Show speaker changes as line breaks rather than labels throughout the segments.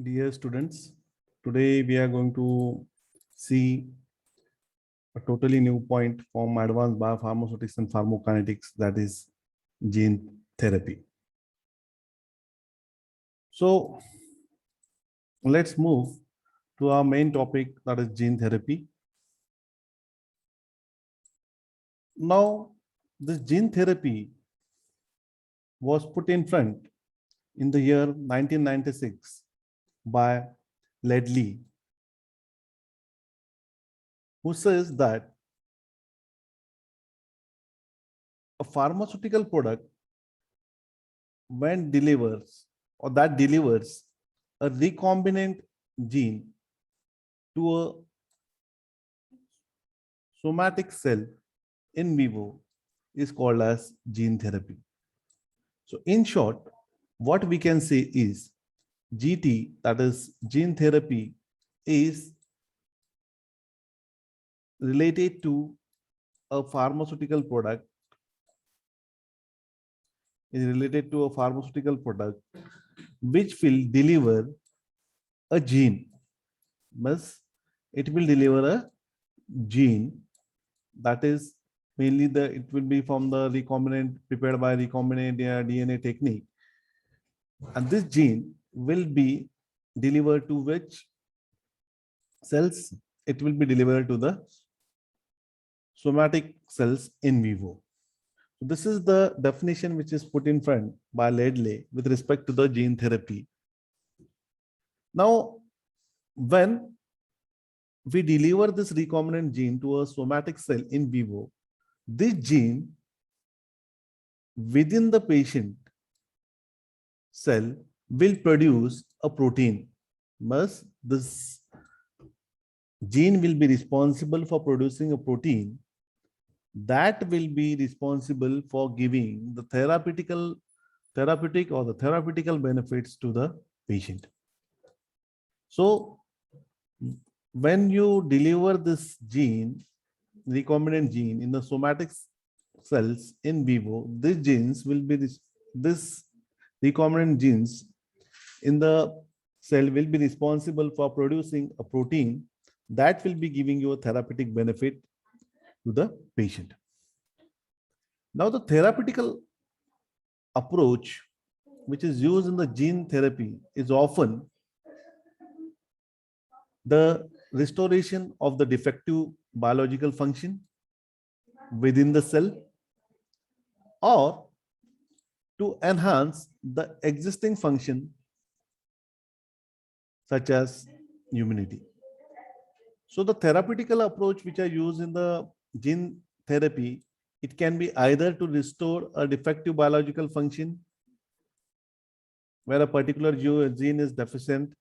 Dear students, today we are going to see a totally new point from advanced biopharmaceutics and pharmacokinetics, that is gene therapy. So let's move to our main topic, that is gene therapy. Now, this gene therapy was put in front in the year 1996 by Ledley, who says that a pharmaceutical product, when delivers or that delivers a recombinant gene to a somatic cell in vivo, is called as gene therapy. So in short, what we can say is GT, that is gene therapy, is related to a pharmaceutical product, which will deliver a gene. It will deliver a gene, that is mainly it will be from the recombinant, prepared by recombinant DNA technique, and this gene will be delivered to which cells? It will be delivered to the somatic cells in vivo. So this is the definition which is put in front by Ledley with respect to the gene therapy. Now, when we deliver this recombinant gene to a somatic cell in vivo, this gene within the patient cell will produce a protein. Thus, this gene will be responsible for producing a protein that will be responsible for giving the therapeutic benefits to the patient. So when you deliver this gene, recombinant gene, in the somatic cells in vivo, these genes will be this recombinant genes in the cell will be responsible for producing a protein that will be giving you a therapeutic benefit to the patient. Now, the therapeutical approach which is used in the gene therapy is often the restoration of the defective biological function within the cell, or to enhance the existing function such as immunity. So the therapeutical approach which are used in the gene therapy, it can be either to restore a defective biological function where a particular gene is deficient,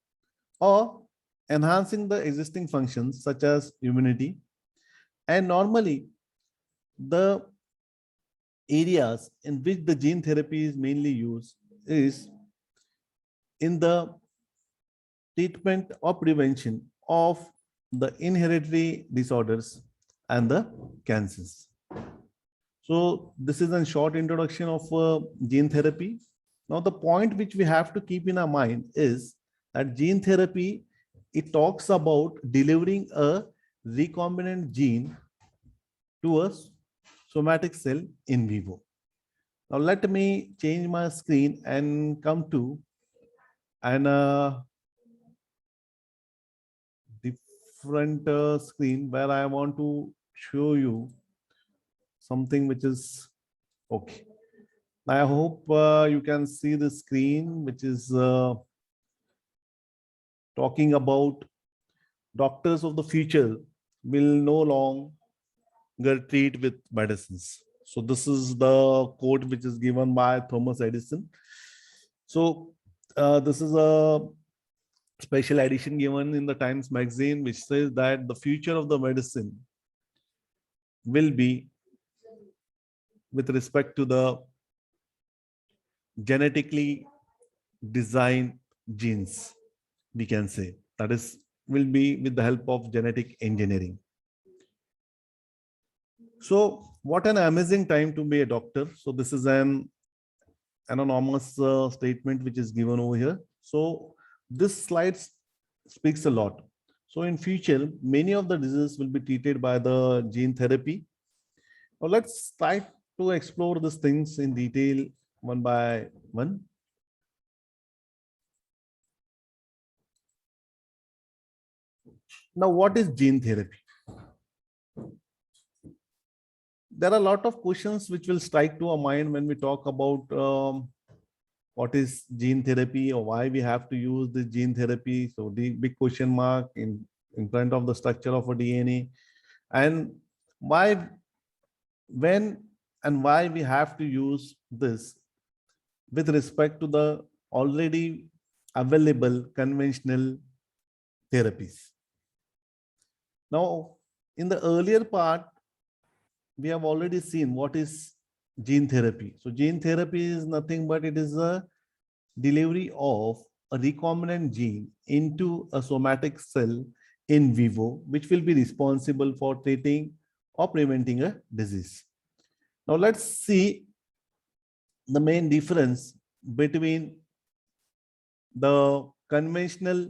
or enhancing the existing functions such as immunity. And normally the areas in which the gene therapy is mainly used is in the treatment or prevention of the inherited disorders and the cancers. So this is a short introduction of gene therapy. Now the point which we have to keep in our mind is that gene therapy, it talks about delivering a recombinant gene to a somatic cell in vivo. Now let me change my screen and come to an different screen where I want to show you something which is okay. I hope you can see the screen, which is talking about doctors of the future will no longer treat with medicines. So this is the quote which is given by Thomas Edison. So this is a special edition given in the Times magazine, which says that the future of the medicine will be with respect to the genetically designed genes, we can say. That is, will be with the help of genetic engineering. So what an amazing time to be a doctor. So this is an anonymous statement which is given over here. So This slide speaks a lot. So in future, many of the diseases will be treated by the gene therapy. Now let's try to explore these things in detail one by one. Now, what is gene therapy? There are a lot of questions which will strike to our mind when we talk about what is gene therapy or why we have to use this gene therapy. So the big question mark in front of the structure of a DNA, and why, when and why we have to use this with respect to the already available conventional therapies. Now, in the earlier part, we have already seen what is gene therapy. So gene therapy is nothing but it is a delivery of a recombinant gene into a somatic cell in vivo, which will be responsible for treating or preventing a disease. Now let's see the main difference between the conventional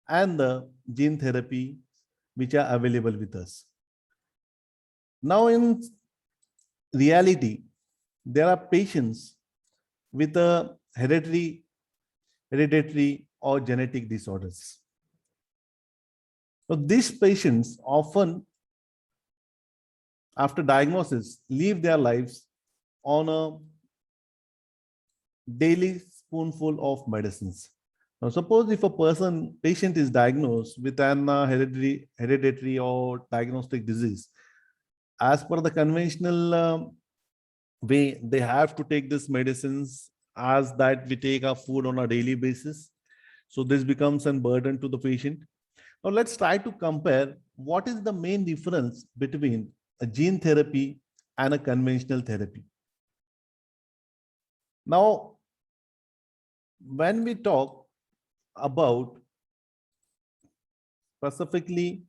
and the gene therapy which are available with us. Now in reality, there are patients with a hereditary or genetic disorders. So these patients often, after diagnosis, live their lives on a daily spoonful of medicines. Now, suppose if a patient is diagnosed with an hereditary or diagnostic disease, as per the conventional way, they have to take these medicines as that we take our food on a daily basis. So this becomes a burden to the patient. Now let's try to compare what is the main difference between a gene therapy and a conventional therapy. Now, when we talk about specifically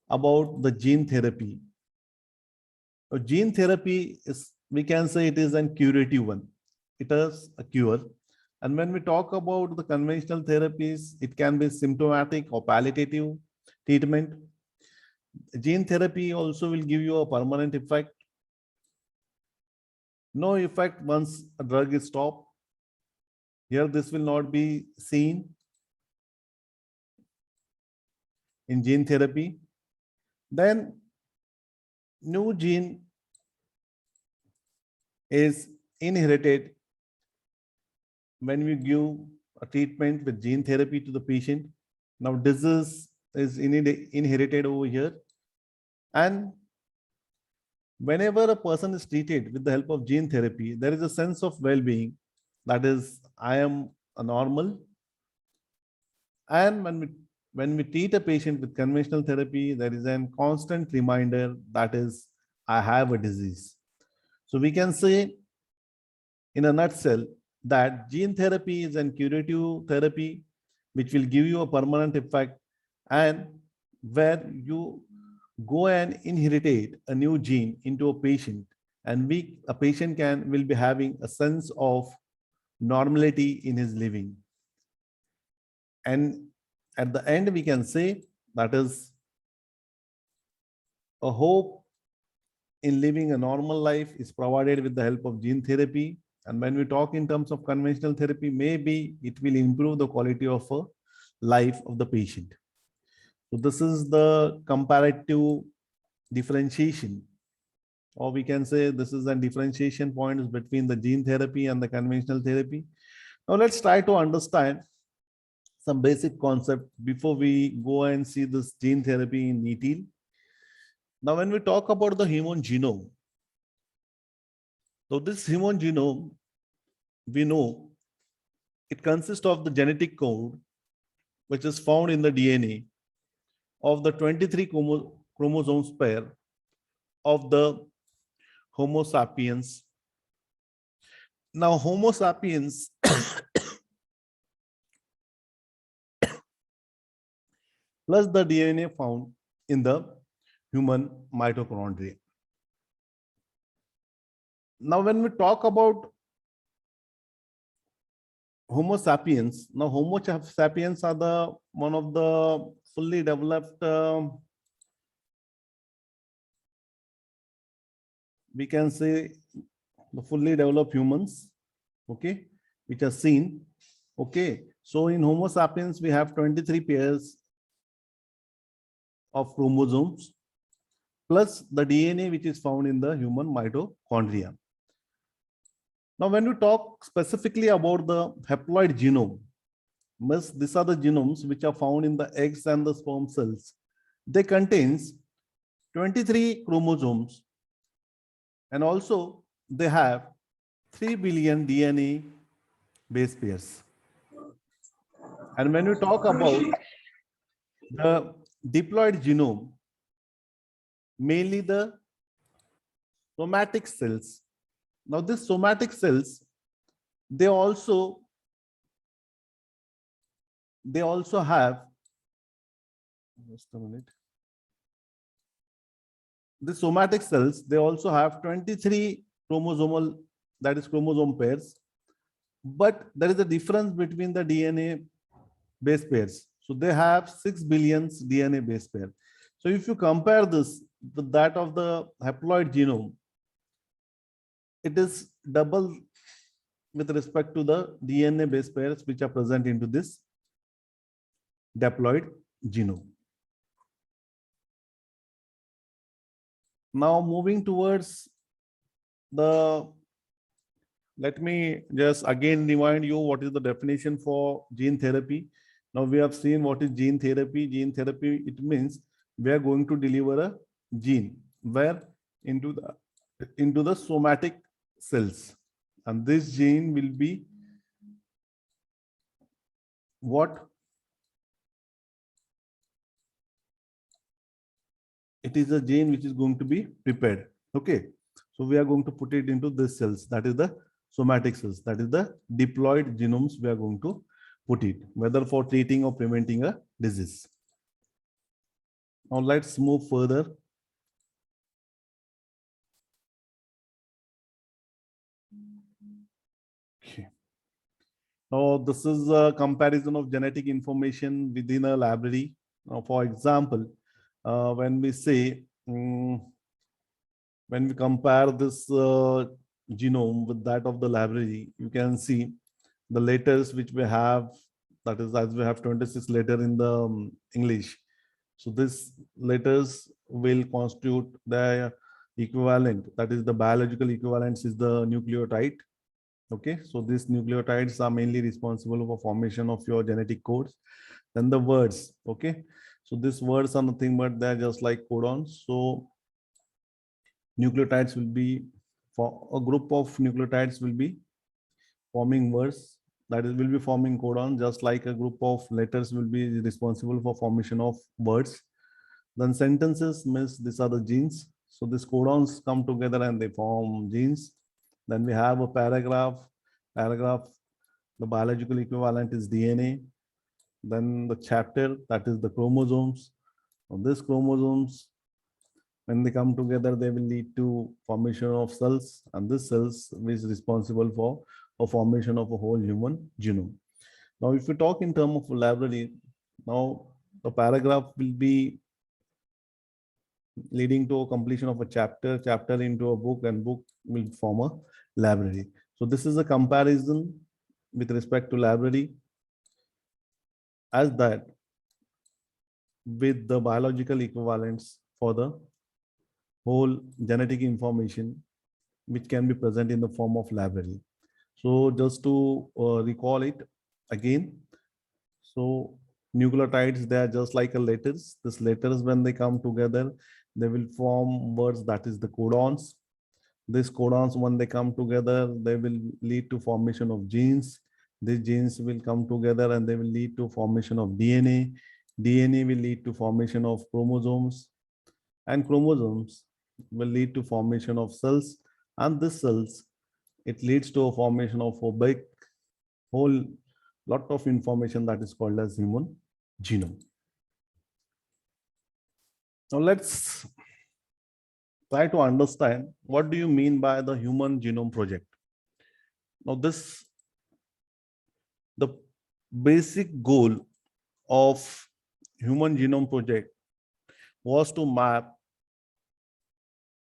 about the gene therapy, gene therapy is, we can say it is a curative one. It is a cure. And when we talk about the conventional therapies, it can be symptomatic or palliative treatment. Gene therapy also will give you a permanent effect. No effect once a drug is stopped. Here, this will not be seen in gene therapy. Then, new gene is inherited when we give a treatment with gene therapy to the patient. Now, disease is inherited over here. And whenever a person is treated with the help of gene therapy, there is a sense of well-being. That is, I am a normal. And when we treat a patient with conventional therapy, there is a constant reminder, that is, I have a disease. So we can say in a nutshell that gene therapy is a curative therapy which will give you a permanent effect, and where you go and inherit a new gene into a patient, and a patient will be having a sense of normality in his living. And at the end, we can say that is a hope in living a normal life is provided with the help of gene therapy. And when we talk in terms of conventional therapy, maybe it will improve the quality of a life of the patient. So this is the comparative differentiation, or we can say this is a differentiation points between the gene therapy and the conventional therapy. Now let's try to understand some basic concept before we go and see this gene therapy in detail. Now, when we talk about the human genome, so this human genome, we know it consists of the genetic code, which is found in the DNA of the 23 chromosomes pair of the Homo sapiens. Now, Homo sapiens plus the DNA found in the human mitochondria. Now, when we talk about Homo sapiens. Now, Homo sapiens are the one of the fully developed, we can say, the fully developed humans, okay, which are seen. Okay, so in Homo sapiens, we have 23 pairs of chromosomes plus the DNA which is found in the human mitochondria. Now, when we talk specifically about the haploid genome, these are the genomes which are found in the eggs and the sperm cells. They contains 23 chromosomes, and also they have 3 billion DNA base pairs. And when we talk about the diploid genome, mainly the somatic cells. Now, these somatic cells, they also have, just a minute. The somatic cells, they also have 23 chromosomal, that is chromosome pairs, but there is a difference between the DNA base pairs. So they have 6 billion DNA base pair. So if you compare this with that of the haploid genome, it is double with respect to the DNA base pairs which are present into this diploid genome. Now moving towards the, let me just again remind you what is the definition for gene therapy. Now we have seen what is gene therapy. Gene therapy, it means we are going to deliver a gene where into the somatic cells, and this gene will be what? It is a gene which is going to be prepared. Okay, so we are going to put it into this cells, that is the somatic cells, that is the diploid genomes we are going to put it, whether for treating or preventing a disease. Now let's move further. Okay. Now this is a comparison of genetic information within a library. Now, for example, when we say, when we compare this genome with that of the library, you can see the letters which we have, that is, as we have 26 letters in the English. So these letters will constitute the equivalent, that is the biological equivalence is the nucleotide. Okay, so these nucleotides are mainly responsible for formation of your genetic codes. Then the words, okay, so these words are nothing but they're just like codons. So nucleotides will be, for a group of nucleotides will be forming words, that is will be forming codon, just like a group of letters will be responsible for formation of words. Then sentences means these are the genes. So these codons come together and they form genes. Then we have a paragraph. The biological equivalent is DNA. Then the chapter, that is the chromosomes. So these chromosomes, when they come together, they will lead to formation of cells, and this cells is responsible for a formation of a whole human genome. Now, if we talk in terms of library, now the paragraph will be leading to a completion of a chapter into a book, and book will form a library. So this is a comparison with respect to library, as that with the biological equivalents for the whole genetic information which can be present in the form of library. So just to recall it again, so nucleotides, they are just like a letters. These letters, when they come together, they will form words, that is the codons. These codons, when they come together, they will lead to formation of genes. These genes will come together and they will lead to formation of DNA. DNA will lead to formation of chromosomes, and chromosomes will lead to formation of cells, and these cells, it leads to a formation of a big whole lot of information that is called as human genome. Now let's try to understand what do you mean by the Human Genome Project. Now this The basic goal of Human Genome Project was to map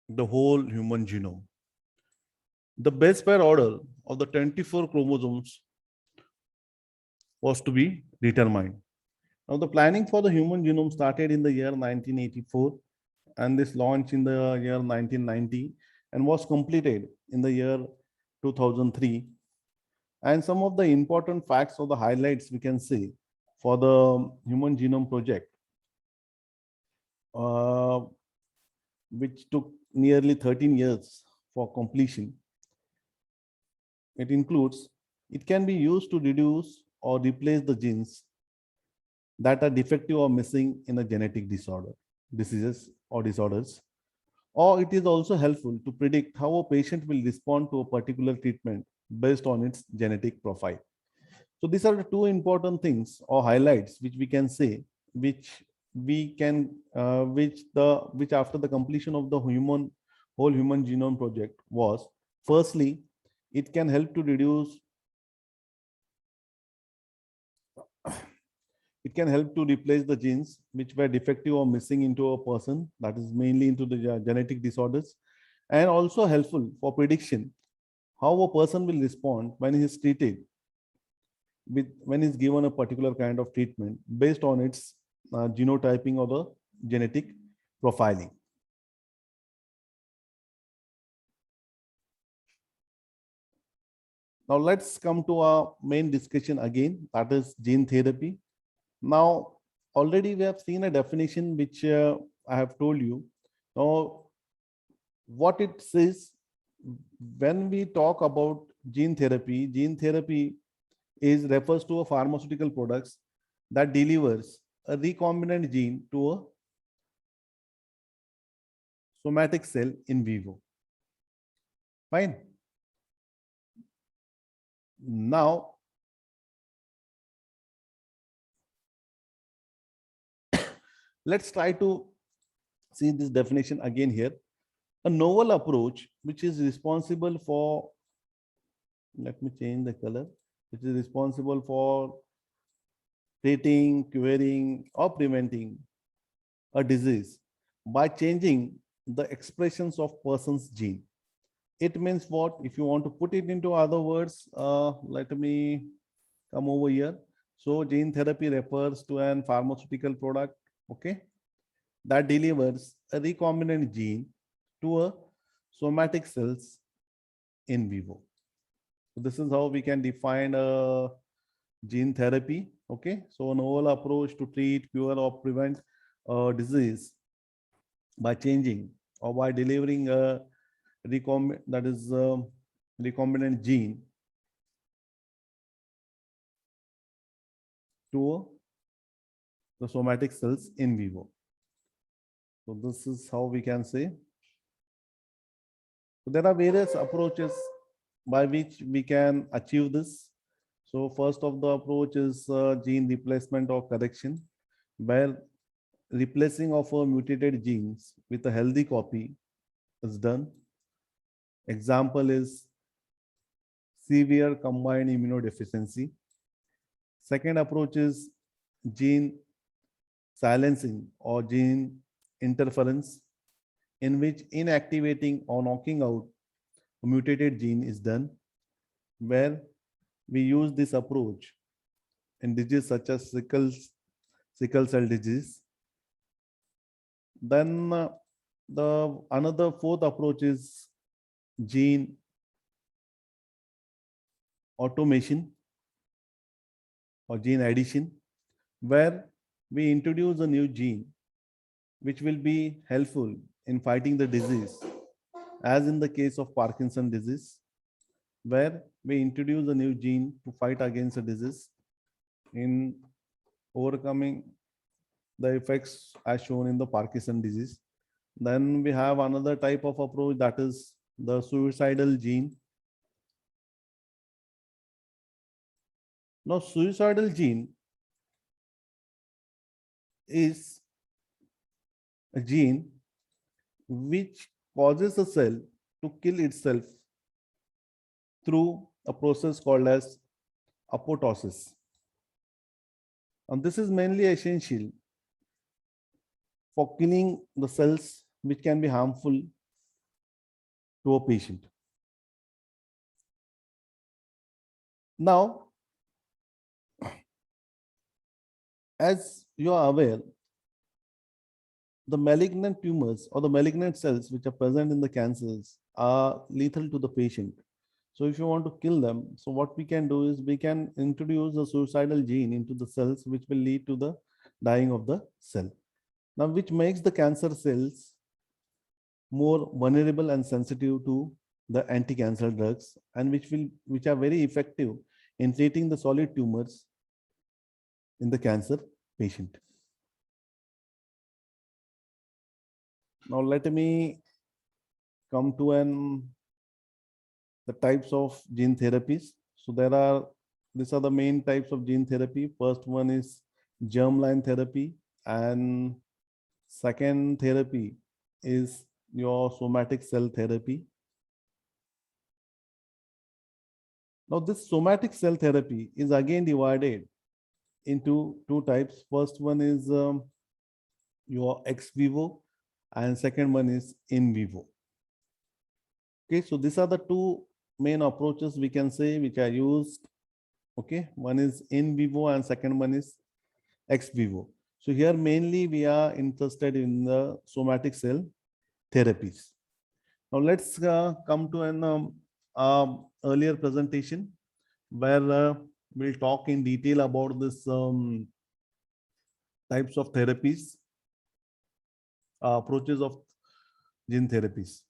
the whole human genome. The base pair order of the 24 chromosomes was to be determined. Now, the planning for the human genome started in the year 1984 and this launched in the year 1990 and was completed in the year 2003. And some of the important facts or the highlights we can see for the Human Genome Project, which took nearly 13 years for completion. It includes, it can be used to reduce or replace the genes that are defective or missing in a genetic disorder, diseases or disorders. Or it is also helpful to predict how a patient will respond to a particular treatment based on its genetic profile. So these are the two important things or highlights which we can say, which we can, which after the completion of the whole human genome project was, firstly, it can help to reduce, it can help to replace the genes which were defective or missing into a person, that is mainly into the genetic disorders, and also helpful for prediction how a person will respond when he is treated with, when he's given a particular kind of treatment based on its genotyping or the genetic profiling. Now let's come to our main discussion again, that is gene therapy. Now already we have seen a definition which I have told you. Now what it says, when we talk about gene therapy is refers to a pharmaceutical products that delivers a recombinant gene to a somatic cell in vivo. Fine. Now, let's try to see this definition again here. A novel approach which is responsible for, let me change the color, which is responsible for treating, curing, or preventing a disease by changing the expressions of person's gene. It means what? If you want to put it into other words, let me come over here. So gene therapy refers to an pharmaceutical product, okay, that delivers a recombinant gene to a somatic cells in vivo. So this is how we can define a gene therapy, okay. So a novel approach to treat, cure, or prevent a disease by changing or by delivering a recombinant gene to the somatic cells in vivo. So this is how we can say. So there are various approaches by which we can achieve this. So first of the approach is gene replacement or correction, where replacing of a mutated genes with a healthy copy is done. Example is severe combined immunodeficiency. Second approach is gene silencing or gene interference, in which inactivating or knocking out a mutated gene is done, where we use this approach in diseases such as sickle cell disease. Then the another fourth approach is gene automation or gene addition, where we introduce a new gene which will be helpful in fighting the disease, as in the case of Parkinson disease, where we introduce a new gene to fight against a disease in overcoming the effects as shown in the Parkinson disease. Then we have another type of approach, that is the suicidal gene. Now, suicidal gene is a gene which causes a cell to kill itself through a process called as apoptosis. And this is mainly essential for killing the cells which can be harmful to a patient. Now, as you are aware, the malignant tumors or the malignant cells which are present in the cancers are lethal to the patient. So if you want to kill them, so what we can do is we can introduce a suicidal gene into the cells, which will lead to the dying of the cell. Now, which makes the cancer cells more vulnerable and sensitive to the anti-cancer drugs, and which are very effective in treating the solid tumors in the cancer patient. Now let me come to the types of gene therapies. So these are the main types of gene therapy. First one is germline therapy, and second therapy is your somatic cell therapy. Now this somatic cell therapy is again divided into two types. First one is your ex vivo, and second one is in vivo. Okay, so these are the two main approaches we can say which are used. Okay, one is in vivo and second one is ex vivo. So here mainly we are interested in the somatic cell therapies. Now let's come to an earlier presentation where we'll talk in detail about this types of therapies, approaches of gene therapies.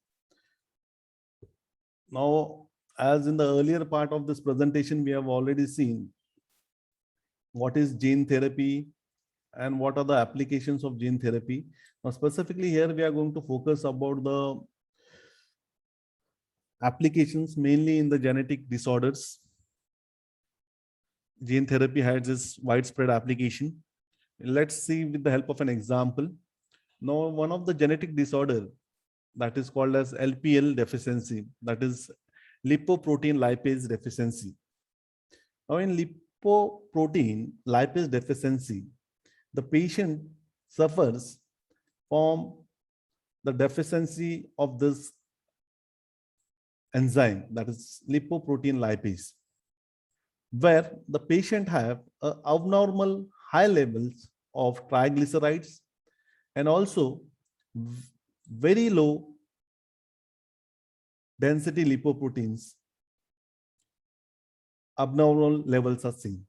Now, as in the earlier part of this presentation, we have already seen what is gene therapy and what are the applications of gene therapy. Now, specifically here, we are going to focus about the applications mainly in the genetic disorders. Gene therapy has this widespread application. Let's see with the help of an example. Now, one of the genetic disorder that is called as LPL deficiency, that is lipoprotein lipase deficiency. Now, in lipoprotein lipase deficiency, the patient suffers from the deficiency of this enzyme, that is lipoprotein lipase, where the patient have abnormal high levels of triglycerides and also very low density lipoproteins. Abnormal levels are seen,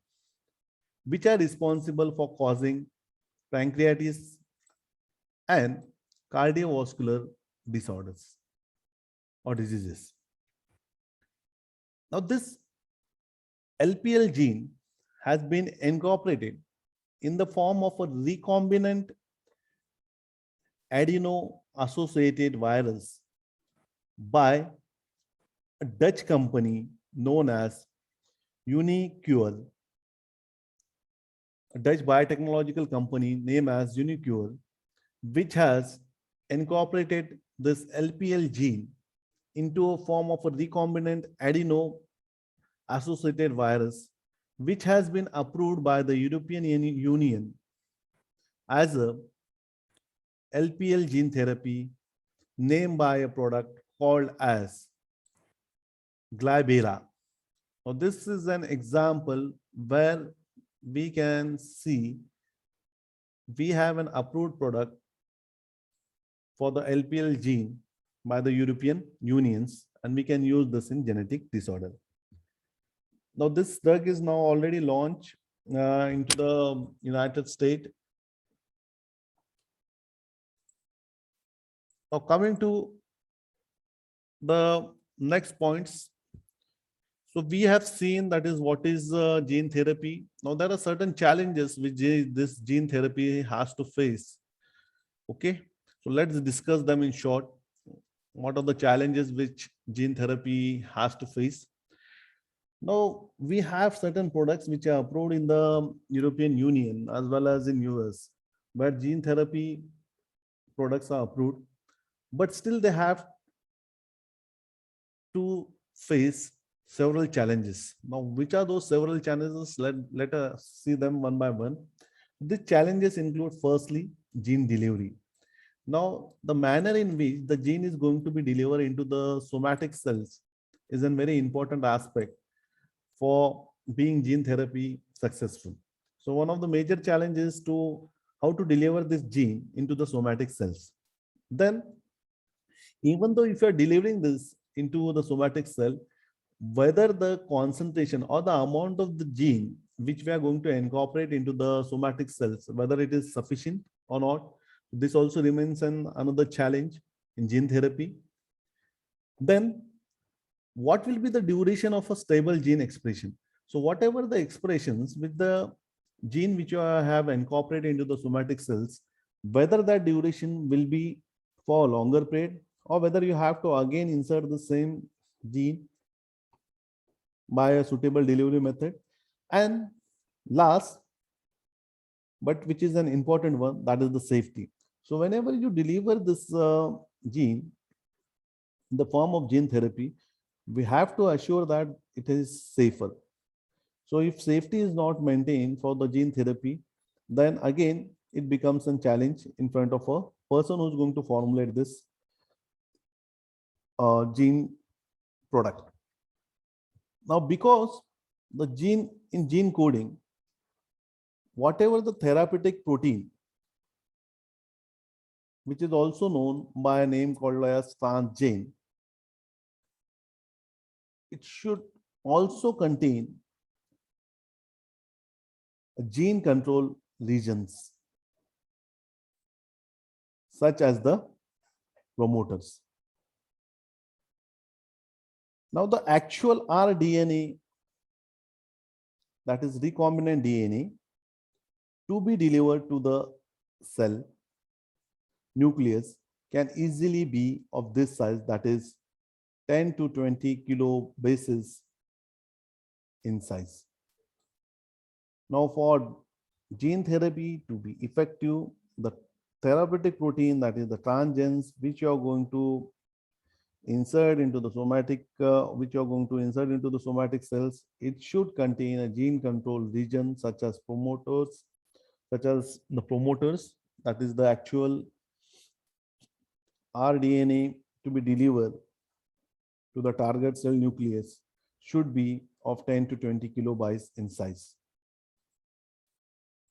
which are responsible for causing pancreatitis and cardiovascular disorders or diseases. Now, this LPL gene has been incorporated in the form of a recombinant adeno-associated virus by a Dutch company known as uniQure, a Dutch biotechnological company named as uniQure, which has incorporated this LPL gene into a form of a recombinant adeno-associated virus, which has been approved by the European Union as a LPL gene therapy named by a product called as Glybera. Now, this is an example where we can see we have an approved product for the LPL gene by the European Unions, and we can use this in genetic disorder. Now, this drug is now already launched into the United States. Now, coming to the next points. So we have seen that is what is gene therapy. Now, there are certain challenges which this gene therapy has to face. Okay, so let's discuss them in short. What are the challenges which gene therapy has to face? Now, we have certain products which are approved in the European Union as well as in US, where gene therapy products are approved, but still they have to face several challenges. Now, which are those several challenges? Let us see them one by one. The challenges include firstly, gene delivery. Now, the manner in which the gene is going to be delivered into the somatic cells is a very important aspect for being gene therapy successful. So one of the major challenges to how to deliver this gene into the somatic cells. Then, even though if you are delivering this into the somatic cell, whether the concentration or the amount of the gene which we are going to incorporate into the somatic cells, whether it is sufficient or not, this also remains another challenge in gene therapy. Then what will be the duration of a stable gene expression? So whatever the expressions with the gene which you have incorporated into the somatic cells, whether that duration will be for a longer period or whether you have to again insert the same gene by a suitable delivery method. And last, but which is an important one, that is the safety. So whenever you deliver this gene in the form of gene therapy, we have to assure that it is safer. So if safety is not maintained for the gene therapy, then again, it becomes a challenge in front of a person who's going to formulate this gene product. Now, because the gene in gene coding, whatever the therapeutic protein, which is also known by a name called as transgene, it should also contain gene control regions, such as the promoters. Now, the actual rDNA, that is recombinant DNA, to be delivered to the cell nucleus can easily be of this size, that is 10 to 20 kilobases in size. Now, for gene therapy to be effective, the therapeutic protein, that is the transgenes, which you are going to insert into the somatic, cells, it should contain a gene control region such as promoters, that is the actual rDNA to be delivered to the target cell nucleus should be of 10 to 20 kilobytes in size.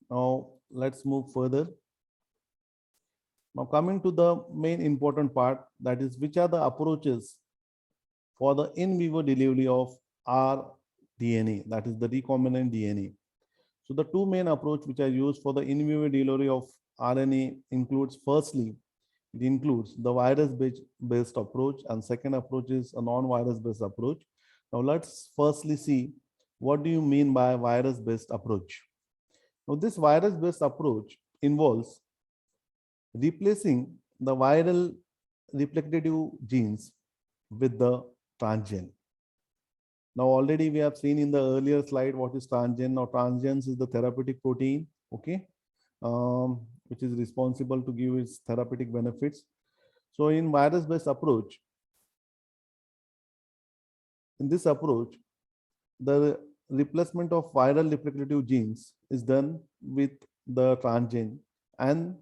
Now, let's move further. Now, coming to the main important part, that is, which are the approaches for the in vivo delivery of rDNA, that is the recombinant DNA. So the two main approaches which are used for the in vivo delivery of RNA includes, firstly, it includes the virus-based approach, and second approach is a non-virus based approach. Now let's firstly see what do you mean by virus-based approach. Now this virus-based approach involves replacing the viral replicative genes with the transgene. Now already we have seen in the earlier slide what is transgene. Now transgenes is the therapeutic protein, okay, which is responsible to give its therapeutic benefits. So in virus-based approach, in this approach, the replacement of viral replicative genes is done with the transgene and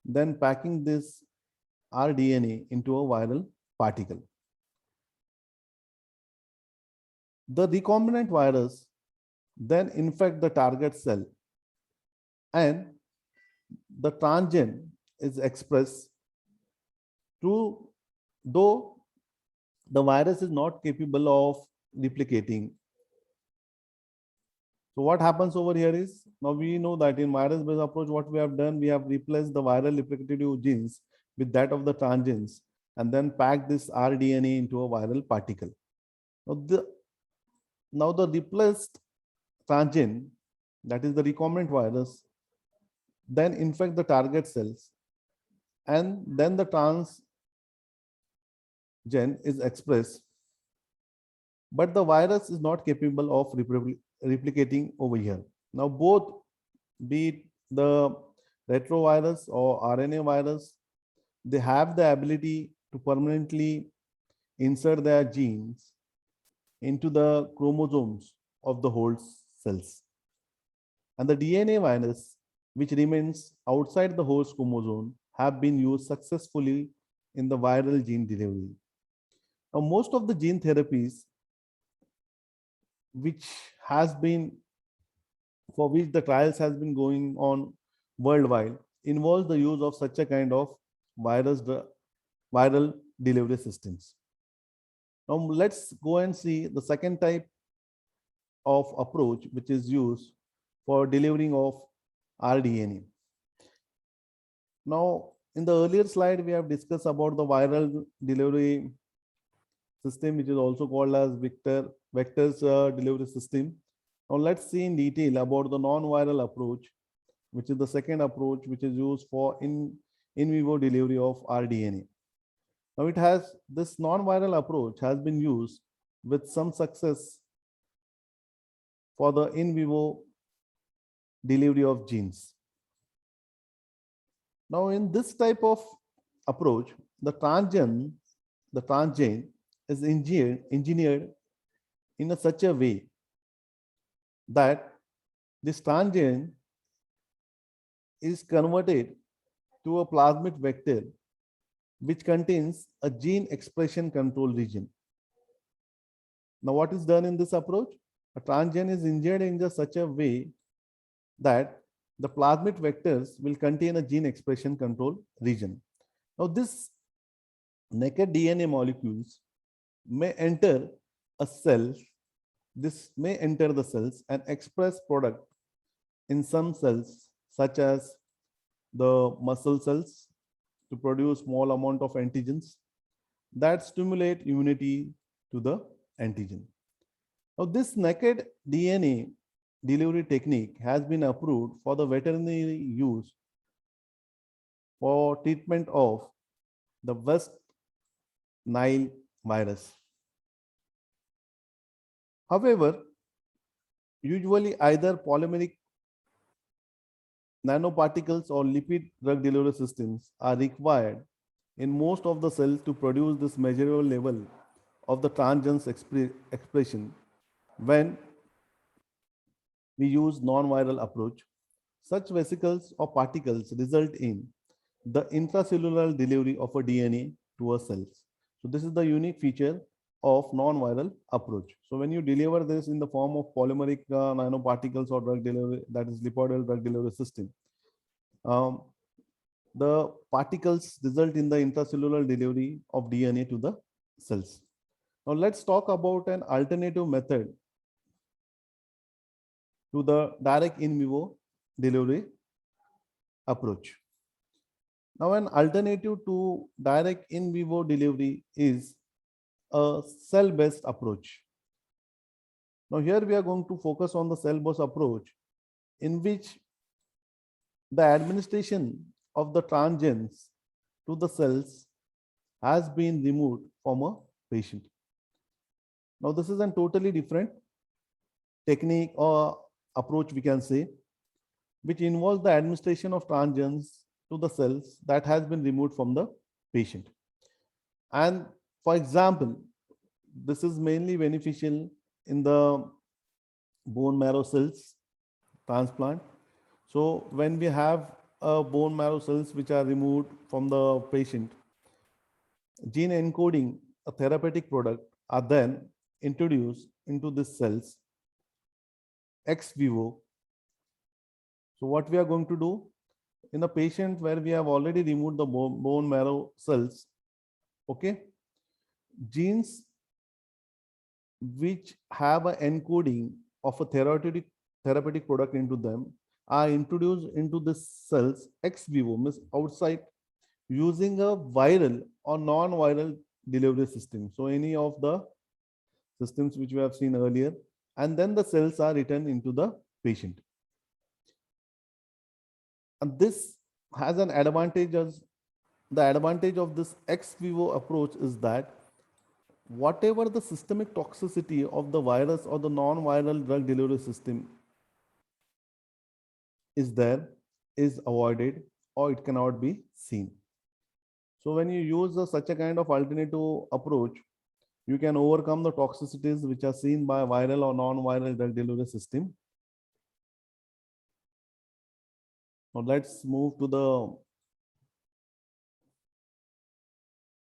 then packing this rDNA into a viral particle. The recombinant virus then infect the target cell and the transgene is expressed through, though the virus is not capable of replicating. So what happens over here is, now we know that in virus-based approach, what we have done, we have replaced the viral replicative genes with that of the transgenes and then packed this rDNA into a viral particle. Now the replaced transgene, that is the recombinant virus, then infect the target cells and then the transgene is expressed, but the virus is not capable of replicating over here. Now both, be it the retrovirus or RNA virus, they have the ability to permanently insert their genes into the chromosomes of the host cells. And the DNA virus, which remains outside the host chromosome, have been used successfully in the viral gene delivery. Now, most of the gene therapies which has been for which the trials has been going on worldwide involves the use of such a kind of viral delivery systems. Now let's go and see the second type of approach which is used for delivering of rDNA. Now, in the earlier slide, we have discussed about the viral delivery system, which is also called as vectors delivery system. Now let's see in detail about the non-viral approach, which is the second approach which is used for in vivo delivery of rDNA. Now it has this non-viral approach has been used with some success for the in vivo delivery of genes. Now in this type of approach, the transgene is engineered in such a way that this transgene is converted to a plasmid vector which contains a gene expression control region. Now, what is done in this approach? A transgene is engineered in just such a way that the plasmid vectors will contain a gene expression control region. Now, this naked DNA molecules may enter a cell. This may enter the cells and express product in some cells, such as the muscle cells, to produce small amount of antigens that stimulate immunity to the antigen. Now, this naked DNA delivery technique has been approved for the veterinary use for treatment of the West Nile virus. However, usually either polymeric nanoparticles or lipid drug delivery systems are required in most of the cells to produce this measurable level of the transgene's expression when we use non-viral approach. Such vesicles or particles result in the intracellular delivery of a DNA to a cells. So this is the unique feature of non-viral approach. So when you deliver this in the form of polymeric nanoparticles or drug delivery, that is lipoidal drug delivery system, the particles result in the intracellular delivery of DNA to the cells. Now let's talk about an alternative method to the direct in vivo delivery approach. Now, an alternative to direct in vivo delivery is a cell-based approach. Now, here we are going to focus on the cell-based approach in which the administration of the transgenes to the cells has been removed from a patient. Now, this is a totally different technique or approach, we can say, which involves the administration of transgenes to the cells that has been removed from the patient. And for example, this is mainly beneficial in the bone marrow cells transplant. So when we have bone marrow cells which are removed from the patient, gene encoding a therapeutic product are then introduced into these cells ex vivo. So what we are going to do in a patient where we have already removed the bone marrow cells, okay, genes which have an encoding of a therapeutic product into them are introduced into the cells ex vivo, means outside, using a viral or non-viral delivery system. So any of the systems which we have seen earlier, and then the cells are returned into the patient. And this has an advantage. The advantage of this ex vivo approach is that whatever the systemic toxicity of the virus or the non-viral drug delivery system is there is avoided, or it cannot be seen. So when you use such a kind of alternative approach, you can overcome the toxicities which are seen by viral or non-viral drug delivery system. Now let's move to the.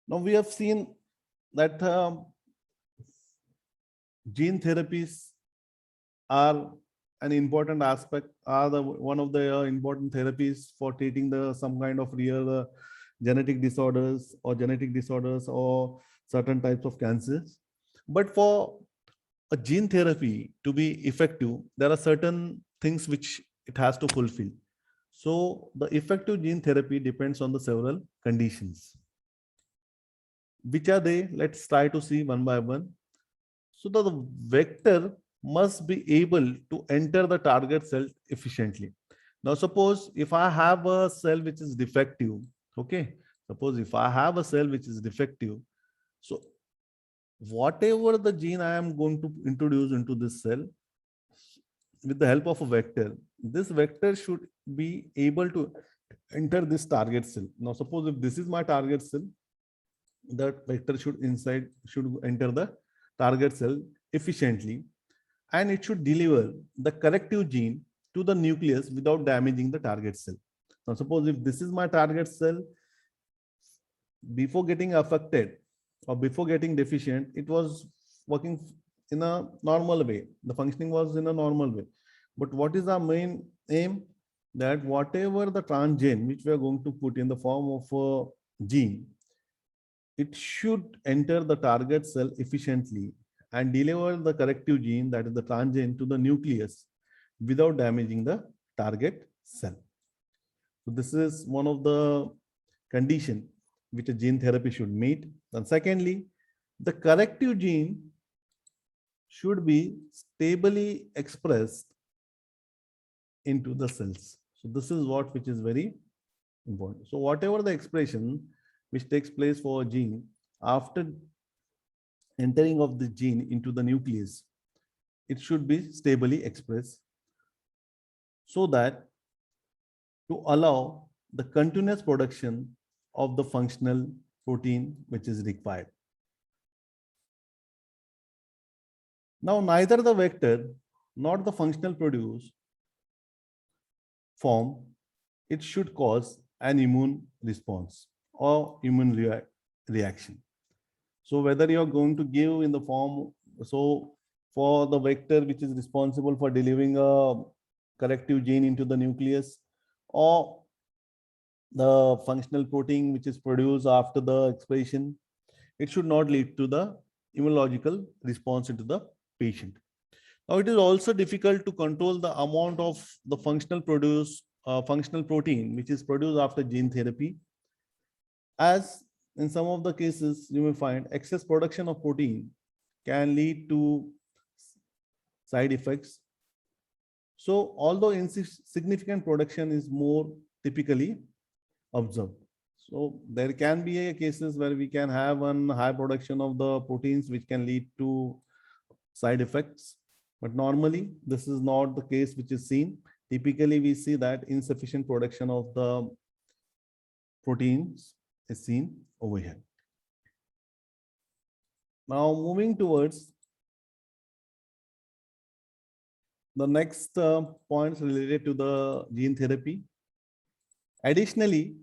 Now we have seen that gene therapies are an important aspect, are the one of the important therapies for treating the some kind of real genetic disorders or certain types of cancers. But for a gene therapy to be effective, there are certain things which it has to fulfill. So the effective gene therapy depends on the several conditions. Which are they? Let's try to see one by one. So the vector must be able to enter the target cell efficiently. Now, suppose if I have a cell which is defective, okay, suppose if I have a cell which is defective, so whatever the gene I am going to introduce into this cell with the help of a vector, this vector should be able to enter this target cell. Now, suppose if this is my target cell, that vector should enter the target cell efficiently, and it should deliver the corrective gene to the nucleus without damaging the target cell. Now, suppose if this is my target cell, before getting affected or before getting deficient, it was working in a normal way. The functioning was in a normal way. But what is our main aim? That whatever the transgene which we are going to put in the form of a gene, it should enter the target cell efficiently and deliver the corrective gene, that is the transgene, to the nucleus without damaging the target cell. So this is one of the conditions which a gene therapy should meet. And secondly, the corrective gene should be stably expressed into the cells. So this is what which is very important. So whatever the expression which takes place for a gene after entering of the gene into the nucleus, it should be stably expressed so that to allow the continuous production of the functional protein which is required. Now, neither the vector nor the functional produce form, it should cause an immune response or immune reaction. So whether you're going to give in the form, so for the vector which is responsible for delivering a corrective gene into the nucleus, or the functional protein which is produced after the expression, it should not lead to the immunological response into the patient. Now, it is also difficult to control the amount of the functional protein which is produced after gene therapy, as in some of the cases you may find excess production of protein can lead to side effects. So although insignificant production is more typically observed, so there can be cases where we can have a high production of the proteins which can lead to side effects. But normally, this is not the case which is seen. Typically, we see that insufficient production of the proteins is seen over here. Now, moving towards the next points related to the gene therapy. Additionally,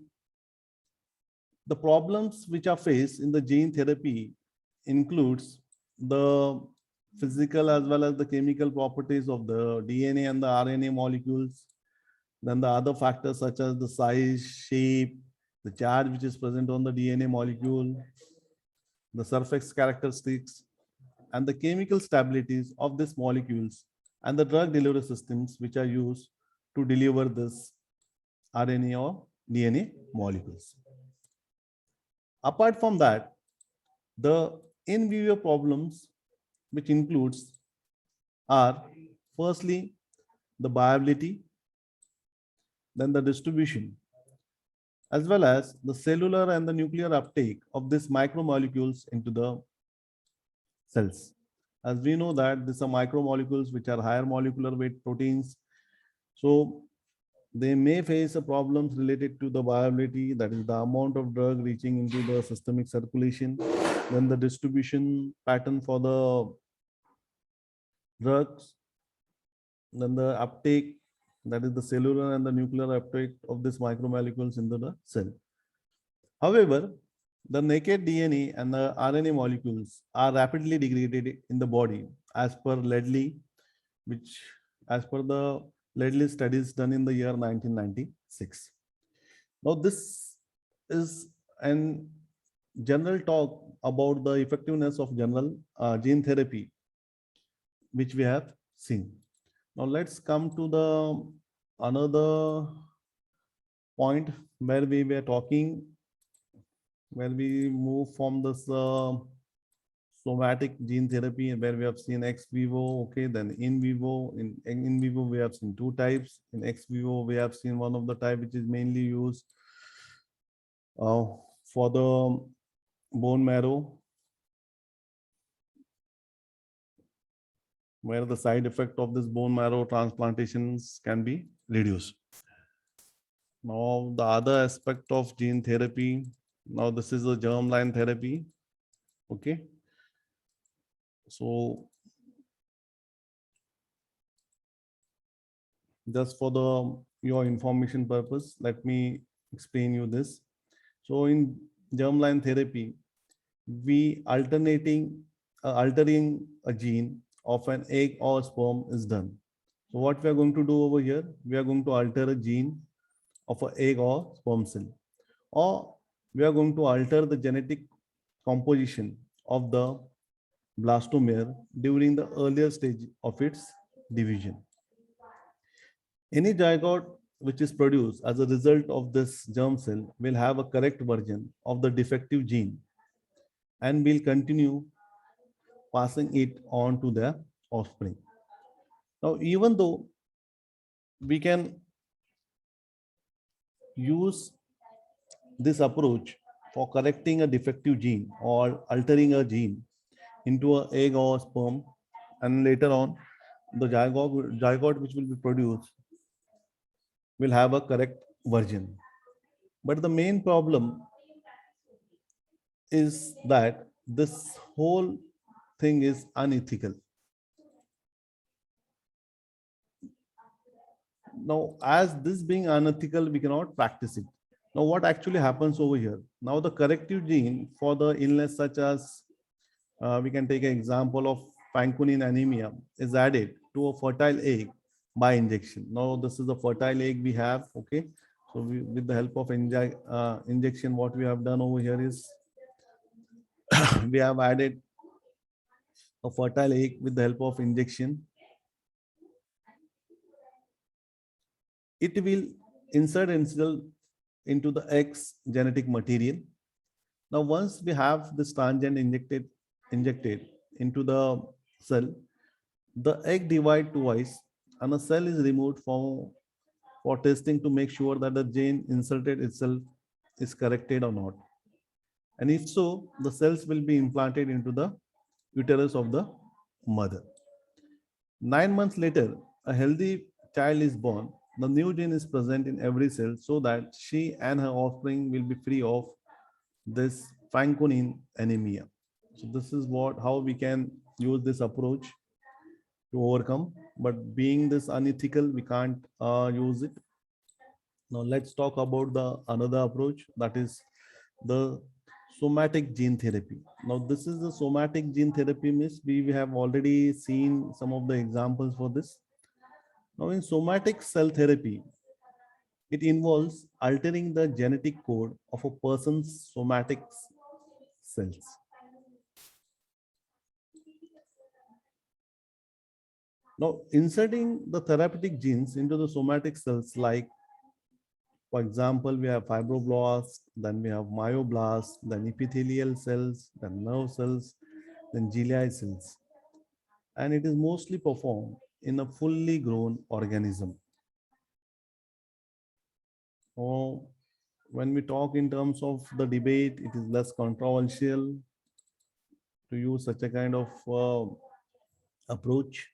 the problems which are faced in the gene therapy includes the physical as well as the chemical properties of the DNA and the RNA molecules. Then the other factors such as the size, shape, the charge which is present on the DNA molecule, the surface characteristics, and the chemical stabilities of these molecules, and the drug delivery systems which are used to deliver this RNA or DNA molecules. Apart from that, the in vivo problems which includes are firstly the viability, then the distribution, as well as the cellular and the nuclear uptake of these micromolecules into the cells. As we know that these are micromolecules which are higher molecular weight proteins. So They may face a problems related to the viability, that is the amount of drug reaching into the systemic circulation, then the distribution pattern for the drugs, then the uptake, that is the cellular and the nuclear uptake of these micromolecules into the cell. However, the naked DNA and the RNA molecules are rapidly degraded in the body as per Ledley, which as per the Ledley studies done in the year 1996. Now, this is an general talk about the effectiveness of general gene therapy, which we have seen. Now, let's come to the another point where we were talking, where we move from this somatic gene therapy, and where we have seen ex vivo, okay, then in vivo. In vivo, we have seen two types. In ex vivo, we have seen one of the type which is mainly used for the bone marrow, where the side effect of this bone marrow transplantations can be reduced. Now, the other aspect of gene therapy, now this is a germline therapy, okay. So, just for your information purpose, let me explain you this. So, in germline therapy, we altering a gene of an egg or sperm is done. So what we are going to do over here, we are going to alter a gene of an egg or sperm cell, or we are going to alter the genetic composition of the blastomere during the earlier stage of its division. Any zygote which is produced as a result of this germ cell will have a correct version of the defective gene and will continue passing it on to their offspring. Now, even though we can use this approach for correcting a defective gene or altering a gene into an egg or sperm, and later on the zygote which will be produced will have a correct version. But the main problem is that this whole thing is unethical. Now, as this being unethical, we cannot practice it. Now, what actually happens over here? Now, the corrective gene for the illness such as we can take an example of Fanconi anemia is added to a fertile egg by injection. Now, this is a fertile egg we have, okay. So, with the help of injection, what we have done over here is we have added a fertile egg with the help of injection. It will insert itself into the X genetic material. Now, once we have this transgene injected into the cell, the egg divide twice and a cell is removed for testing to make sure that the gene inserted itself is corrected or not. And if so, the cells will be implanted into the uterus of the mother. 9 months later, a healthy child is born. The new gene is present in every cell so that she and her offspring will be free of this Fanconi anemia. So this is how we can use this approach to overcome. But being this unethical, we can't use it. Now let's talk about the another approach, that is the somatic gene therapy. Now this is the somatic gene therapy, means we have already seen some of the examples for this. Now in somatic cell therapy, it involves altering the genetic code of a person's somatic cells. Now, inserting the therapeutic genes into the somatic cells, like, for example, we have fibroblasts, then we have myoblasts, then epithelial cells, then nerve cells, then glia cells. And it is mostly performed in a fully grown organism. So, when we talk in terms of the debate, it is less controversial to use such a kind of approach.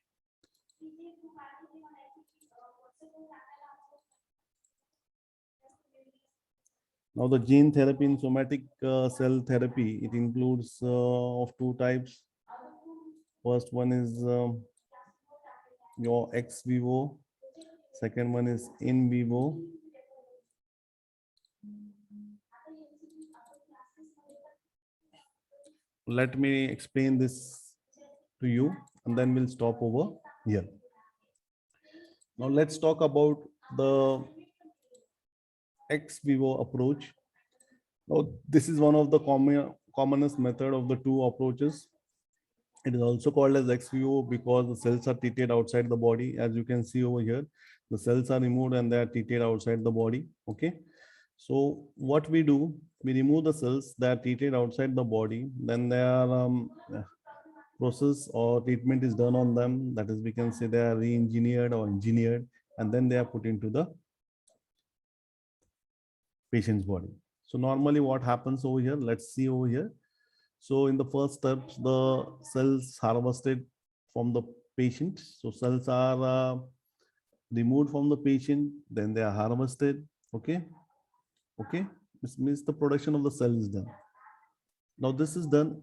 Now the gene therapy in somatic cell therapy, it includes of two types. First one is your ex vivo. Second one is in vivo. Let me explain this to you and then we'll stop over here. Now let's talk about the ex vivo approach. Now this is one of the commonest method of the two approaches. It is also called as ex vivo because the cells are treated outside the body. As you can see over here, the cells are removed and they are treated outside the body. Okay. So what we do, we remove the cells that are treated outside the body. Then their process or treatment is done on them. That is, we can say they are re-engineered or engineered, and then they are put into the patient's body. So normally what happens over here, let's see over here. So in the first steps, the cells harvested from the patient. So cells are removed from the patient, then they are harvested. Okay. Okay. This means the production of the cell is done. Now this is done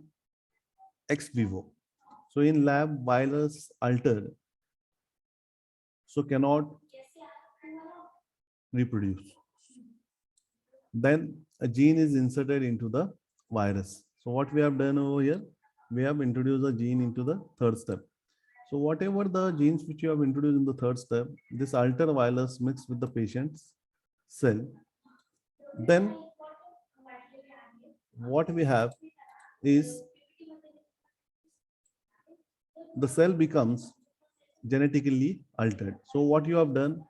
ex vivo. So in lab, virus altered, so cannot reproduce. Then a gene is inserted into the virus. So what we have done over here, we have introduced a gene into the third step. So whatever the genes which you have introduced in the third step, this alter virus mixed with the patient's cell. Then what we have is the cell becomes genetically altered. So what you have done,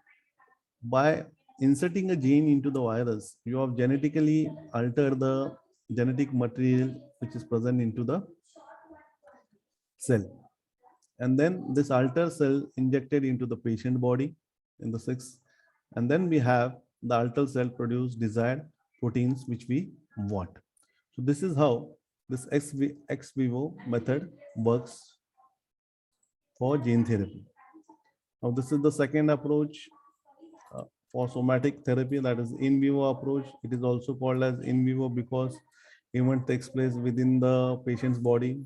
by inserting a gene into the virus, you have genetically altered the genetic material which is present into the cell. And then this alter cell injected into the patient body in the sixth. And then we have the alter cell produce desired proteins which we want. So this is how this ex vivo method works for gene therapy. Now this is the second approach for somatic therapy, that is in vivo approach. It is also called as in vivo because event takes place within the patient's body.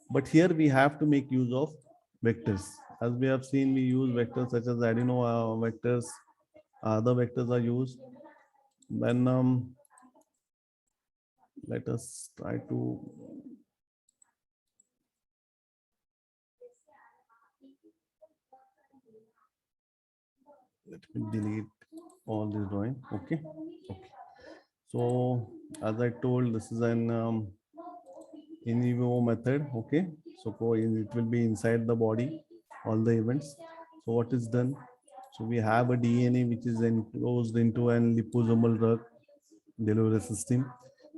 But here we have to make use of vectors. As we have seen, we use vectors such as adeno vectors, other vectors are used. Then let us try to let me delete all this drawing. Okay. Okay. So as I told, this is an in vivo method. Okay. So it will be inside the body, all the events. So what is done? So we have a DNA which is enclosed into an liposomal drug delivery system,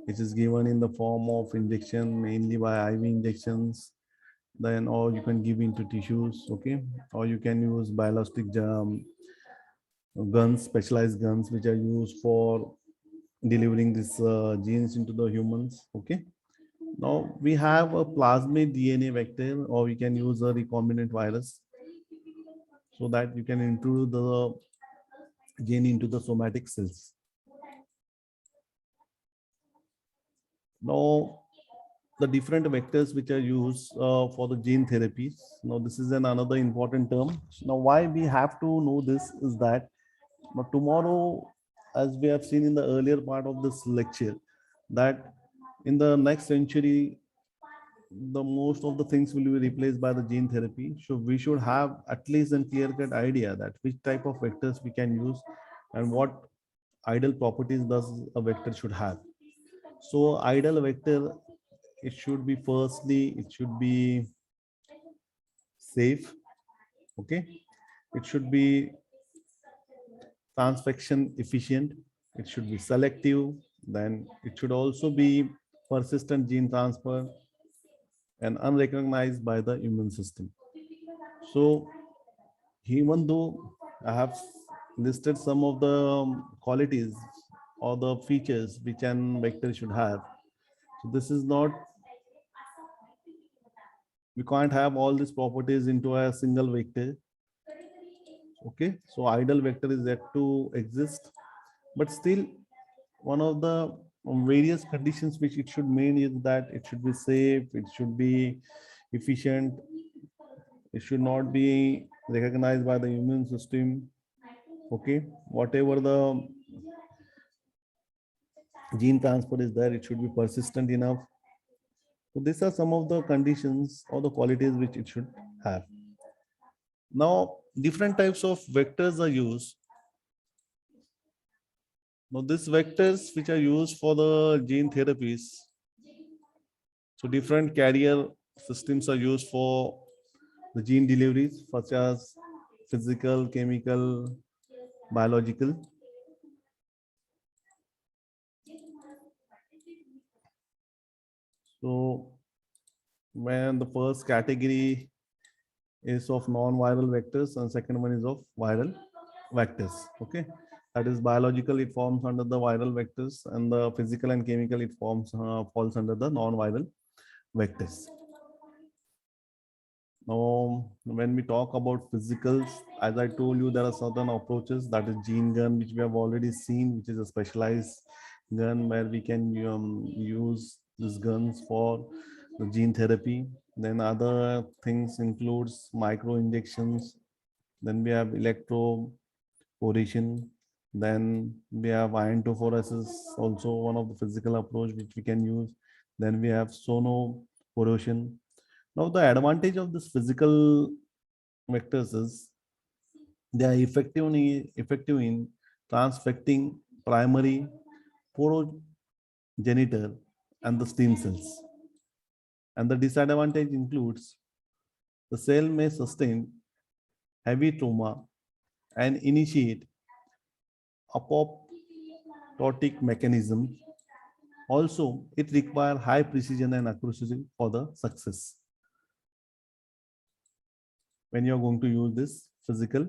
which is given in the form of injection, mainly by IV injections. Then, or you can give into tissues. Okay. Or you can use biologic guns, specialized guns, which are used for delivering these genes into the humans. Okay. Now we have a plasmid DNA vector, or we can use a recombinant virus, so that you can introduce the gene into the somatic cells. Now the different vectors which are used for the gene therapies. Now this is another important term. Now why we have to know this is that tomorrow, as we have seen in the earlier part of this lecture, that in the next century, the most of the things will be replaced by the gene therapy. So we should have at least a clear-cut idea that which type of vectors we can use and what ideal properties does a vector should have. So ideal vector, it should be firstly, it should be safe. Okay. It should be transfection efficient. It should be selective. Then it should also be persistent gene transfer and unrecognized by the immune system. So even though I have listed some of the qualities or the features which an vector should have, so this is not, we can't have all these properties into a single vector. Okay, so ideal vector is yet to exist, but still one of the various conditions which it should mean is that it should be safe, it should be efficient, it should not be recognized by the immune system. Okay, whatever the gene transfer is there, it should be persistent enough. So these are some of the conditions or the qualities which it should have. Now, different types of vectors are used. Now, these vectors which are used for the gene therapies, so different carrier systems are used for the gene deliveries, such as physical, chemical, biological. So when the first category is of non-viral vectors and second one is of viral vectors. Okay, that is biological, it forms under the viral vectors, and the physical and chemical it forms falls under the non-viral vectors. Now, when we talk about physicals, as I told you, there are certain approaches, that is gene gun, which we have already seen, which is a specialized gun where we can use these guns for the gene therapy. Then other things includes micro injections. Then we have electroporation. Then we have iontophoresis, also one of the physical approach which we can use. Then we have sonoporation. Now, the advantage of this physical vectors is they are effective in transfecting primary progenitor and the stem cells. And the disadvantage includes the cell may sustain heavy trauma and initiate apoptotic mechanism. Also, it requires high precision and accuracy for the success when you're going to use this physical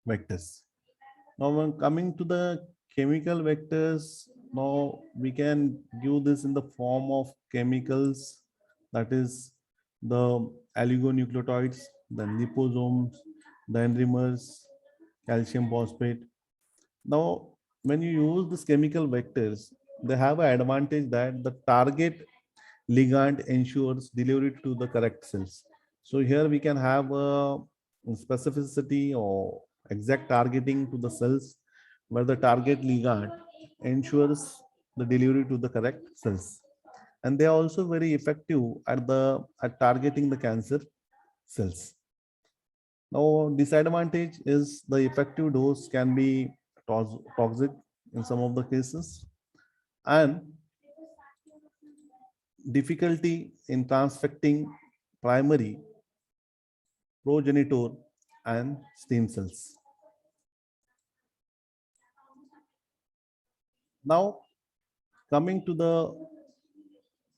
vectors. Now, when coming to the chemical vectors, now we can give this in the form of chemicals, that is the oligonucleotides, then liposomes, the enrimers, calcium phosphate. Now, when you use these chemical vectors, they have an advantage that the target ligand ensures delivery to the correct cells. So here we can have a specificity or exact targeting to the cells where the target ligand ensures the delivery to the correct cells. And they are also very effective at targeting the cancer cells. Now, disadvantage is the effective dose can be toxic in some of the cases, and difficulty in transfecting primary progenitor and stem cells. Now, coming to the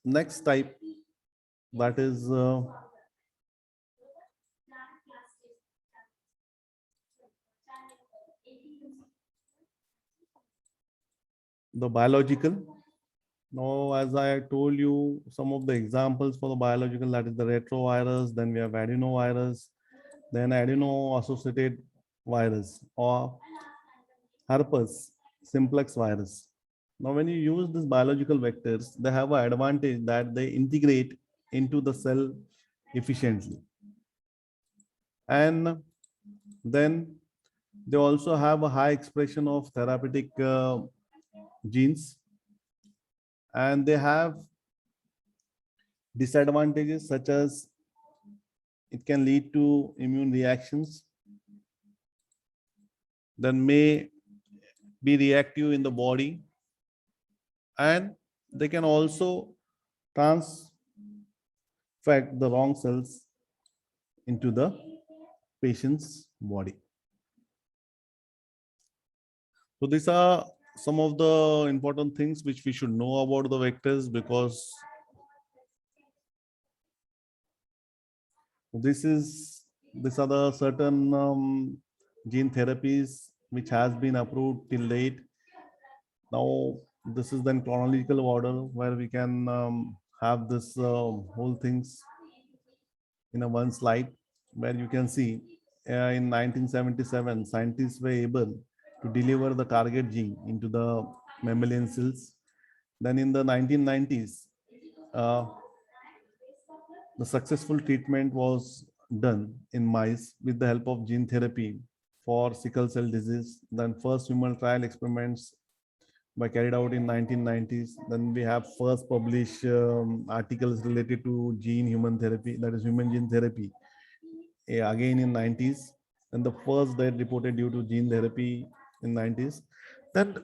next type, that is the biological. Now, as I told you, some of the examples for the biological, that is the retrovirus, then we have adenovirus, then adeno-associated virus or herpes simplex virus. Now, when you use these biological vectors, they have an advantage that they integrate into the cell efficiently. And then they also have a high expression of therapeutic genes, and they have disadvantages such as it can lead to immune reactions, then may be reactive in the body, and they can also transfect the wrong cells into the patient's body. So these are some of the important things which we should know about the vectors, because these are the certain gene therapies which has been approved till date. Now, this is then chronological order where we can have this whole things in a one slide, where you can see in 1977, scientists were able to deliver the target gene into the mammalian cells. Then in the 1990s, the successful treatment was done in mice with the help of gene therapy for sickle cell disease. Then first human trial experiments were carried out in 1990s. Then we have first published articles related to gene human therapy, that is human gene therapy, again in 90s. And the first death reported due to gene therapy in 90s. Then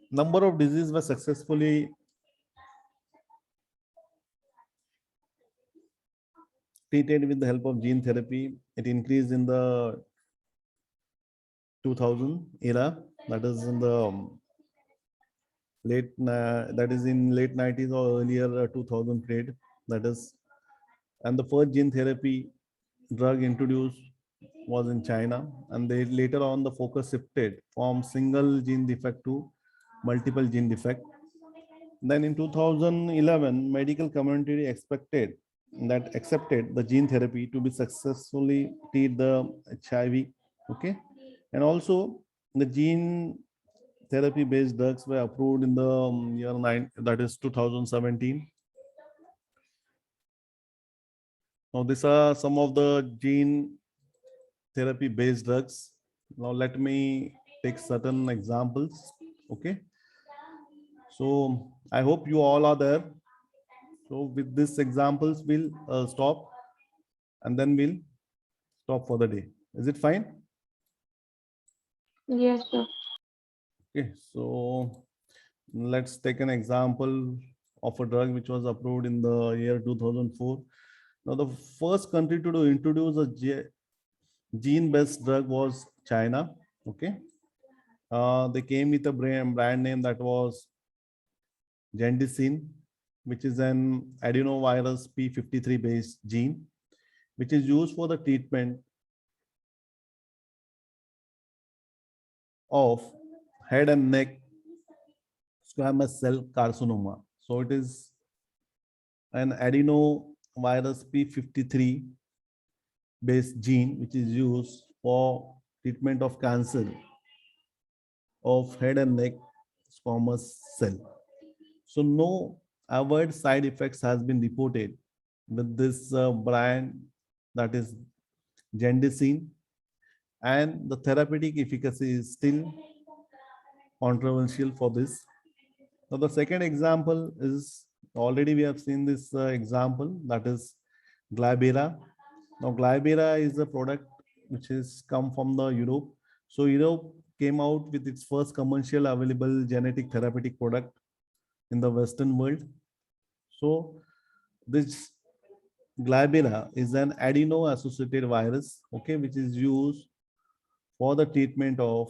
number of diseases were successfully treated with the help of gene therapy. It increased in the 2000 era, that is in the that is in late 90s or earlier 2000 period, that is. And the first gene therapy drug introduced was in China, and they later on the focus shifted from single gene defect to multiple gene defect. Then in 2011, medical community accepted the gene therapy to be successfully treat the HIV. Okay, and also the gene therapy based drugs were approved in the year 9, that is 2017. Now these are some of the gene therapy based drugs. Now let me take certain examples. Okay, so I hope you all are there. So with these examples, we'll stop and then we'll stop for the day. Is it fine?
Yes, sir.
Okay, so let's take an example of a drug which was approved in the year 2004. Now, the first country to introduce a gene-based drug was China. Okay, they came with a brand name that was Gendicine, which is an adenovirus P53 based gene, which is used for the treatment of head and neck squamous cell carcinoma. So it is an adenovirus P53 based gene which is used for treatment of cancer of head and neck squamous cell. So no avoid side effects has been reported with this brand, that is Gendicine, and the therapeutic efficacy is still controversial for this. Now the second example is, already we have seen this example, that is Glybera. Now Glybera is a product which has come from the Europe. So Europe came out with its first commercial available genetic therapeutic product in the Western world. So this Glybera is an adeno-associated virus, okay, which is used for the treatment of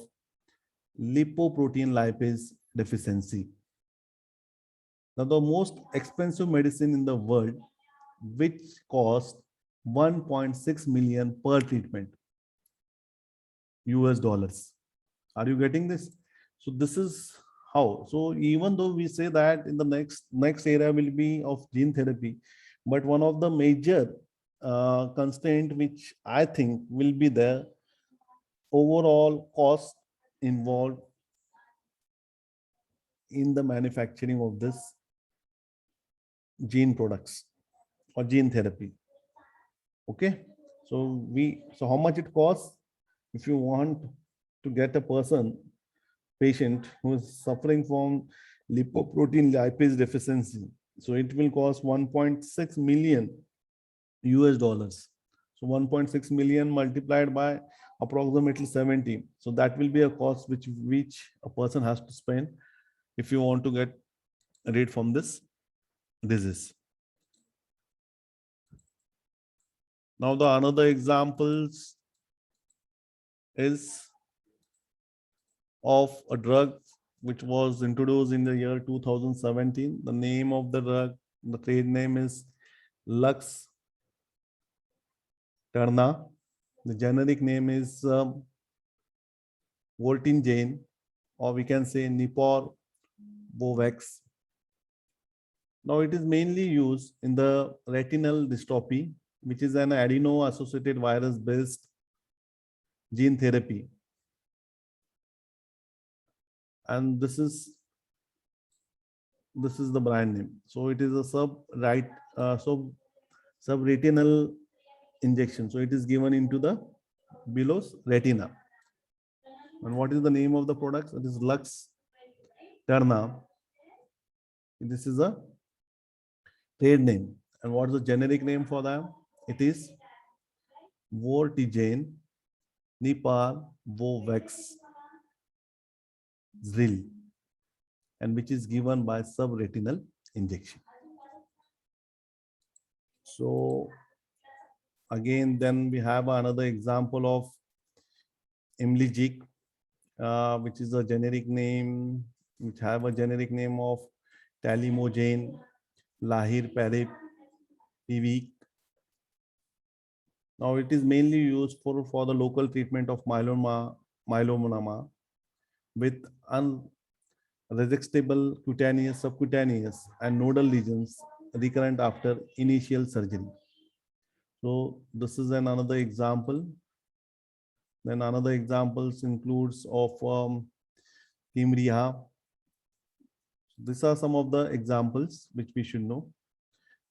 lipoprotein lipase deficiency. Now, the most expensive medicine in the world, which costs 1.6 million per treatment, US dollars. Are you getting this? So this is how. So even though we say that in the next era will be of gene therapy, but one of the major constraint which I think will be the overall cost involved in the manufacturing of this gene products or gene therapy. Okay, so how much it costs if you want to get a patient who is suffering from lipoprotein lipase deficiency. So it will cost 1.6 million US dollars. So 1.6 million multiplied by approximately 70. So that will be a cost which a person has to spend if you want to get rid from this disease. Now the another examples is of a drug which was introduced in the year 2017. The name of the drug, the trade name is Lux Turna. The generic name is Voltingen, or we can say Nipor Bovex. Now it is mainly used in the retinal dystrophy, which is an adeno-associated virus-based gene therapy. and this is the brand name. So it is a subretinal injection. So it is given into the below retina. And what is the name of the product? It is Lux Terna. This is a trade name. And what is the generic name for them? It is Vortigene Nipar Vovex Zril, and which is given by subretinal injection. So again, then we have another example of Imligic, which is a generic name, which have a generic name of Talimogene Lahir Parib PV. Now it is mainly used for the local treatment of myeloma with unresectable cutaneous, subcutaneous, and nodal lesions recurrent after initial surgery. So this is another example. Then another examples includes of Kymriah. These are some of the examples which we should know.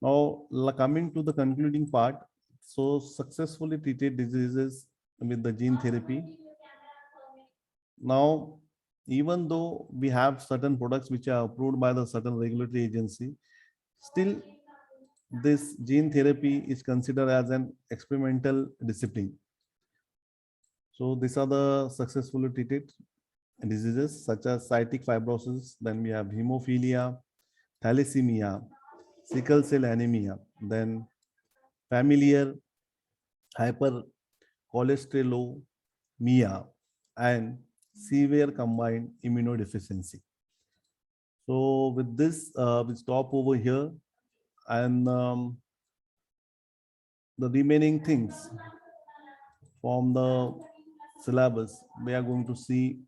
Now coming to the concluding part. So successfully treated diseases with the gene therapy. Now, even though we have certain products which are approved by the certain regulatory agency, still this gene therapy is considered as an experimental discipline. So these are the successfully treated diseases such as cystic fibrosis. Then we have hemophilia, thalassemia, sickle cell anemia, then familial hypercholesterolemia, and severe combined immunodeficiency. So with this, we stop over here, and the remaining things from the syllabus we are going to see